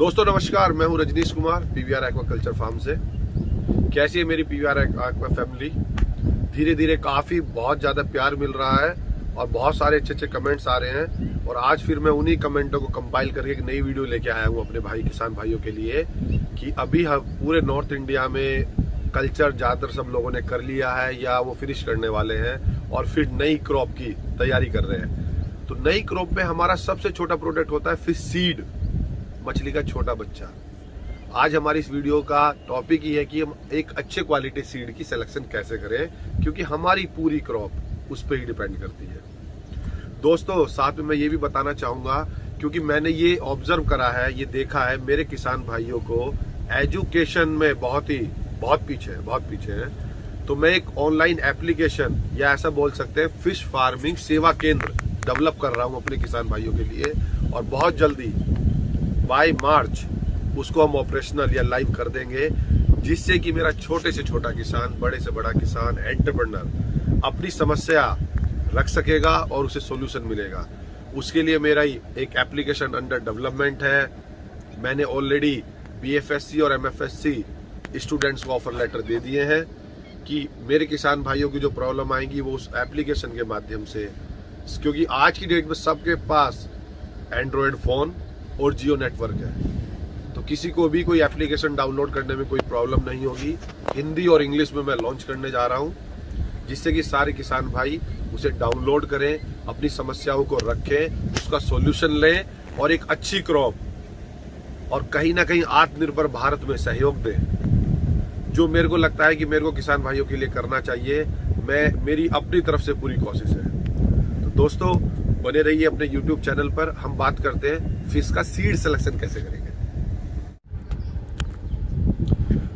दोस्तों नमस्कार, मैं हूं Rajneesh Kumar PVR aquaculture farm से। कैसी है मेरी पीवीआर एक्वा फैमिली? धीरे धीरे काफ़ी बहुत ज़्यादा प्यार मिल रहा है और बहुत सारे अच्छे अच्छे कमेंट्स आ रहे हैं। और आज फिर मैं उन्हीं कमेंटों को कंपाइल करके एक नई वीडियो लेके आया हूं अपने भाई किसान भाइयों के लिए कि अभी हम पूरे नॉर्थ इंडिया में कल्चर ज़्यादातर सब लोगों ने कर लिया है या वो फिनिश करने वाले हैं और फिर नई क्रॉप की तैयारी कर रहे हैं। तो नई क्रॉप में हमारा सबसे छोटा प्रोडक्ट होता है फिश सीड, मछली का छोटा बच्चा। आज हमारी इस वीडियो का टॉपिक ही है कि हम एक अच्छे क्वालिटी सीड की सिलेक्शन कैसे करें, क्योंकि हमारी पूरी क्रॉप उस पर ही डिपेंड करती है। दोस्तों साथ में मैं ये भी बताना चाहूँगा, क्योंकि मैंने ये ऑब्जर्व करा है, ये देखा है मेरे किसान भाइयों को एजुकेशन में बहुत पीछे है। तो मैं एक ऑनलाइन एप्लीकेशन या ऐसा बोल सकते हैं फिश फार्मिंग सेवा केंद्र डेवलप कर रहा हूँ अपने किसान भाइयों के लिए, और बहुत जल्दी बाय मार्च उसको हम ऑपरेशनल या लाइव कर देंगे, जिससे कि मेरा छोटे से छोटा किसान, बड़े से बड़ा किसान, एंटरप्रेन्योर अपनी समस्या रख सकेगा और उसे सॉल्यूशन मिलेगा। उसके लिए मेरा एक एप्लीकेशन अंडर डेवलपमेंट है। मैंने ऑलरेडी बीएफएससी और एमएफएससी स्टूडेंट्स को ऑफर लेटर दे दिए हैं कि मेरे किसान भाइयों की जो प्रॉब्लम आएंगी वो उस एप्लीकेशन के माध्यम से, क्योंकि आज की डेट में सबके पास एंड्रॉयड फ़ोन और जियो नेटवर्क है, तो किसी को भी कोई एप्लीकेशन डाउनलोड करने में कोई प्रॉब्लम नहीं होगी। हिंदी और इंग्लिश में मैं लॉन्च करने जा रहा हूं, जिससे कि सारे किसान भाई उसे डाउनलोड करें, अपनी समस्याओं को रखें, उसका सॉल्यूशन लें और एक अच्छी क्रॉप और कहीं ना कहीं आत्मनिर्भर भारत में सहयोग दें। जो मेरे को लगता है कि मेरे को किसान भाइयों के लिए करना चाहिए, मेरी अपनी तरफ से पूरी कोशिश है। तो दोस्तों बने रहिए अपने YouTube चैनल पर। हम बात करते हैं फिश का सीड सिलेक्शन कैसे करेंगे।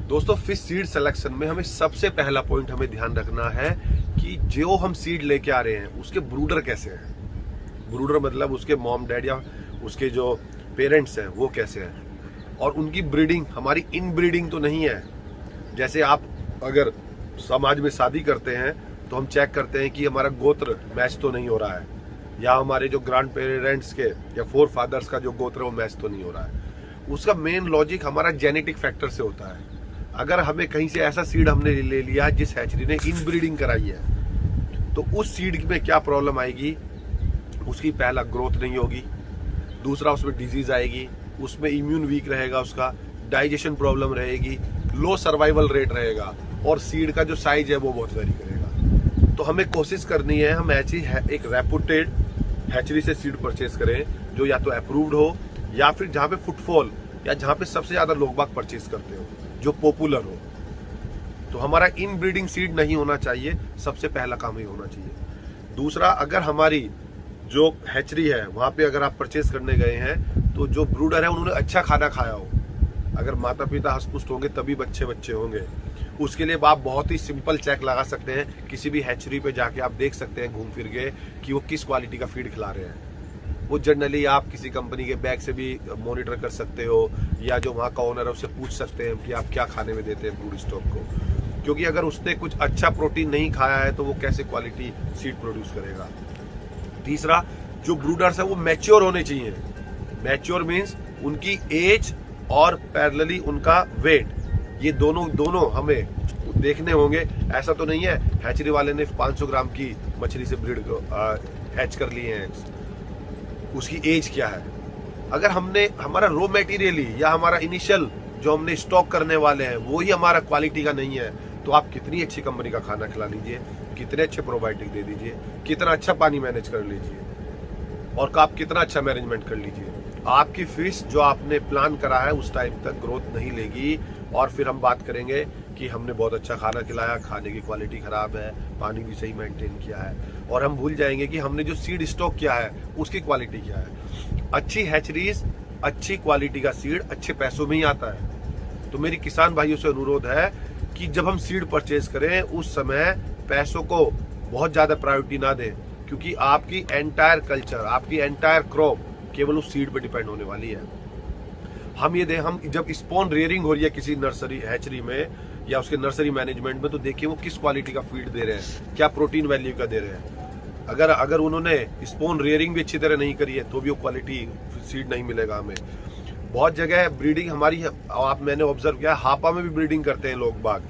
दोस्तों फिश सीड सिलेक्शन में हमें सबसे पहला पॉइंट हमें ध्यान रखना है कि जो हम सीड लेके आ रहे हैं उसके ब्रूडर कैसे हैं। ब्रूडर मतलब उसके मॉम डैड या उसके जो पेरेंट्स हैं वो कैसे हैं, और उनकी ब्रीडिंग हमारी इन ब्रीडिंग तो नहीं है। जैसे आप अगर समाज में शादी करते हैं तो हम चेक करते हैं कि हमारा गोत्र मैच तो नहीं हो रहा है, या हमारे जो ग्रैंड पेरेंट्स के या फोर फादर्स का जो गोत्र है वो मैच तो नहीं हो रहा है। उसका मेन लॉजिक हमारा जेनेटिक फैक्टर से होता है। अगर हमें कहीं से ऐसा सीड हमने ले लिया जिस हैचरी ने इन ब्रीडिंग कराई है, तो उस सीड में क्या प्रॉब्लम आएगी, उसकी पहला ग्रोथ नहीं होगी, दूसरा उसमें डिजीज आएगी, उसमें इम्यून वीक रहेगा, उसका डाइजेशन प्रॉब्लम रहेगी, लो सर्वाइवल रेट रहेगा, और सीड का जो साइज है वो बहुत वेरी करेगा। तो हमें कोशिश करनी है हम ऐसी एक रेपुटेड हैचरी से सीड परचेज करें जो या तो अप्रूव्ड हो, या फिर जहाँ पे फुटफॉल या जहाँ पे सबसे ज्यादा लोग बाग परचेज करते हो, जो पॉपुलर हो। तो हमारा इन ब्रीडिंग सीड नहीं होना चाहिए, सबसे पहला काम ही होना चाहिए। दूसरा, अगर हमारी जो हैचरी है वहां पे अगर आप परचेज करने गए हैं तो जो ब्रूडर है उन्होंने अच्छा खाना खाया हो। अगर माता पिता हष्टपुष्ट होंगे तभी बच्चे होंगे। उसके लिए आप बहुत ही सिंपल चेक लगा सकते हैं। किसी भी हैचरी पे जाके आप देख सकते हैं घूम फिर के कि वो किस क्वालिटी का फीड खिला रहे हैं। वो जनरली आप किसी कंपनी के बैग से भी मॉनिटर कर सकते हो, या जो वहाँ का ओनर है उससे पूछ सकते हैं कि आप क्या खाने में देते हैं ब्रूड स्टॉक को, क्योंकि अगर उसने कुछ अच्छा प्रोटीन नहीं खाया है तो वो कैसे क्वालिटी सीड प्रोड्यूस करेगा। तीसरा, जो ब्रूडर्स है वो मैच्योर होने चाहिए। मैच्योर मीन्स उनकी एज और पैरेलली उनका वेट, ये दोनों हमें देखने होंगे। ऐसा तो नहीं है हैचरी वाले ने 500 ग्राम की मछली से ब्रीड हैच कर लिए हैं, उसकी एज क्या है। अगर हमने हमारा रॉ मटेरियल ही या हमारा इनिशियल जो हमने स्टॉक करने वाले हैं वो ही हमारा क्वालिटी का नहीं है, तो आप कितनी अच्छी कंपनी का खाना खिला लीजिए, कितने अच्छे प्रोबायोटिक दे दीजिए, कितना अच्छा पानी मैनेज कर लीजिए, और आप कितना अच्छा मैनेजमेंट कर लीजिए, आपकी फिश जो आपने प्लान करा है उस टाइम तक ग्रोथ नहीं लेगी। और फिर हम बात करेंगे कि हमने बहुत अच्छा खाना खिलाया, खाने की क्वालिटी खराब है, पानी भी सही मेंटेन किया है, और हम भूल जाएंगे कि हमने जो सीड स्टॉक किया है उसकी क्वालिटी क्या है। अच्छी हैचरीज, अच्छी क्वालिटी का सीड अच्छे पैसों में ही आता है। तो मेरी किसान भाइयों से अनुरोध है कि जब हम सीड परचेज करें उस समय पैसों को बहुत ज्यादा प्रायोरिटी ना दें, क्योंकि आपकी एंटायर कल्चर, आपकी एंटायर क्रॉप केवल उस सीड पे डिपेंड होने वाली है। हम जब स्पॉन रेयरिंग हो रही है किसी नर्सरी हैचरी में या उसके नर्सरी मैनेजमेंट में, तो देखिए वो किस क्वालिटी का फीड दे रहे हैं, क्या प्रोटीन वैल्यू का दे रहे हैं। अगर उन्होंने स्पॉन रेयरिंग भी अच्छी तरह नहीं करी है तो भी वो क्वालिटी सीड नहीं मिलेगा हमें। बहुत जगह ब्रीडिंग हमारी, मैंने ऑब्जर्व किया, हापा में भी ब्रीडिंग करते हैं लोग बाग।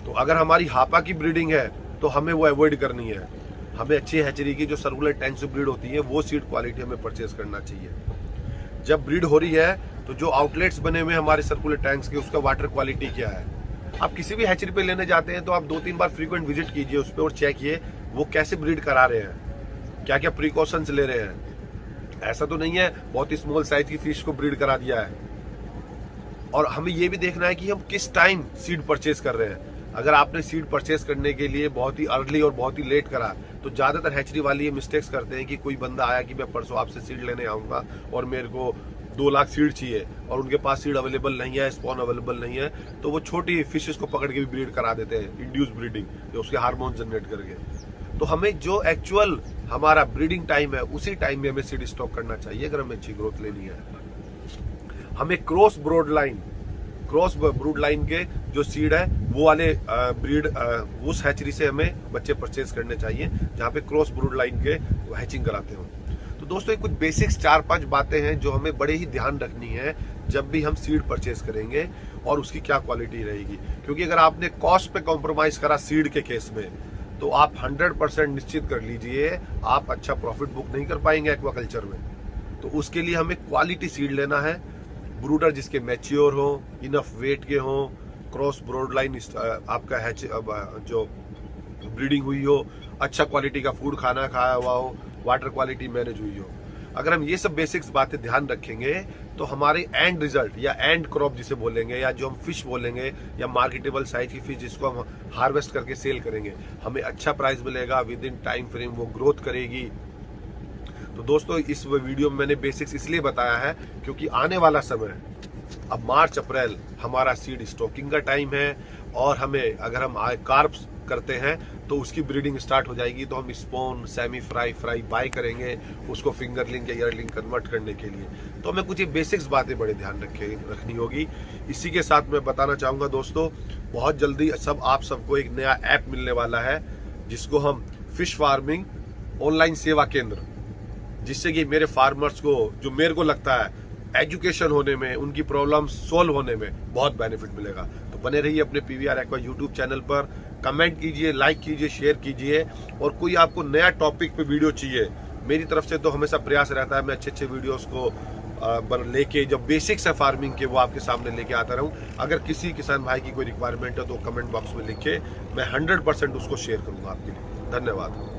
तो अगर हमारी हापा की ब्रीडिंग है तो हमें वो अवॉइड करनी है। हमें अच्छी हैचरी की जो सर्कुलर टैंक से ब्रीड होती है वो सीड क्वालिटी हमें परचेज करना चाहिए। जब ब्रीड हो रही है तो जो आउटलेट्स बने हुए हमारे सर्कुलर टैंक्स के, उसका वाटर क्वालिटी क्या है। आप किसी भी हैचरी पे लेने जाते हैं तो आप 2-3 बार फ्रीक्वेंट विजिट कीजिए उस पर और चेक कीजिए वो कैसे ब्रीड करा रहे हैं, क्या क्या प्रिकॉशंस ले रहे हैं। ऐसा तो नहीं है बहुत ही स्मॉल साइज की फिश को ब्रीड करा दिया है। और हमें ये भी देखना है कि हम किस टाइम सीड परचेज कर रहे हैं। अगर आपने सीड परचेज करने के लिए बहुत ही अर्ली और बहुत ही लेट करा तो ज्यादातर हैचरी वाली ये मिस्टेक्स करते हैं कि कोई बंदा आया कि मैं परसों आपसे सीड लेने आऊंगा और मेरे को 2 लाख सीड चाहिए और उनके पास सीड अवेलेबल नहीं है, स्पॉन अवेलेबल नहीं है, तो वो छोटी फिशेस को पकड़ के भी ब्रीड करा देते हैं, इंड्यूस ब्रीडिंग, जो उसके हार्मोन जनरेट करके। तो हमें जो एक्चुअल हमारा ब्रीडिंग टाइम है उसी टाइम में हमें सीड स्टॉक करना चाहिए अगर हमें अच्छी ग्रोथ लेनी है। हमें क्रॉस ब्रूड लाइन के जो सीड है वो वाले ब्रीड उस हैचरी से हमें बच्चे परचेज करने चाहिए जहाँ पे क्रॉस ब्रूड लाइन के हैचिंग कराते हो। तो दोस्तों ये कुछ बेसिक्स 4-5 बातें हैं जो हमें बड़े ही ध्यान रखनी है जब भी हम सीड परचेज करेंगे और उसकी क्या क्वालिटी रहेगी। क्योंकि अगर आपने कॉस्ट पे कॉम्प्रोमाइज करा सीड के केस में तो आप 100% निश्चित कर लीजिए आप अच्छा प्रॉफिट बुक नहीं कर पाएंगे एक्वाकल्चर में। तो उसके लिए हमें क्वालिटी सीड लेना है, ब्रूडर जिसके मैच्योर हो, इनफ वेट के हो, क्रॉस ब्रॉड लाइन आपका हैच जो ब्रीडिंग हुई हो, अच्छा क्वालिटी का फूड खाना खाया हुआ हो, वाटर क्वालिटी मैनेज हुई हो। अगर हम ये सब बेसिक्स बातें ध्यान रखेंगे तो हमारे एंड रिजल्ट या एंड क्रॉप जिसे बोलेंगे या जो हम फिश बोलेंगे या मार्केटेबल साइज की फिश जिसको हम हार्वेस्ट करके सेल करेंगे, हमें अच्छा प्राइस मिलेगा, विद इन टाइम फ्रेम वो ग्रोथ करेगी। तो दोस्तों इस वीडियो में मैंने बेसिक्स इसलिए बताया है क्योंकि आने वाला समय अब मार्च अप्रैल हमारा सीड स्टॉकिंग का टाइम है और हमें अगर हम कार्प्स करते हैं तो उसकी ब्रीडिंग स्टार्ट हो जाएगी। तो हम स्पोन, सेमी फ्राई बाय करेंगे उसको फिंगरलिंग या ईयरलिंग कन्वर्ट करने के लिए। तो हमें कुछ ये बेसिक्स बातें बड़े ध्यान रखनी होगी। इसी के साथ मैं बताना चाहूँगा दोस्तों, बहुत जल्दी आप सबको एक नया ऐप मिलने वाला है जिसको हम फिश फार्मिंग ऑनलाइन सेवा केंद्र, जिससे कि मेरे फार्मर्स को जो मेरे को लगता है एजुकेशन होने में, उनकी प्रॉब्लम सोल्व होने में बहुत बेनिफिट मिलेगा। तो बने रहिए अपने PVR एक्वा यूट्यूब चैनल पर, कमेंट कीजिए, लाइक कीजिए, शेयर कीजिए। और कोई आपको नया टॉपिक पे वीडियो चाहिए, मेरी तरफ से तो हमेशा प्रयास रहता है मैं अच्छे वीडियोस को लेके जो बेसिक्स है फार्मिंग के वो आपके सामने लेके आता रहूं। अगर किसी किसान भाई की कोई रिक्वायरमेंट है तो कमेंट बॉक्स में लिखे, मैं 100% उसको शेयर करूंगा आपके लिए। धन्यवाद।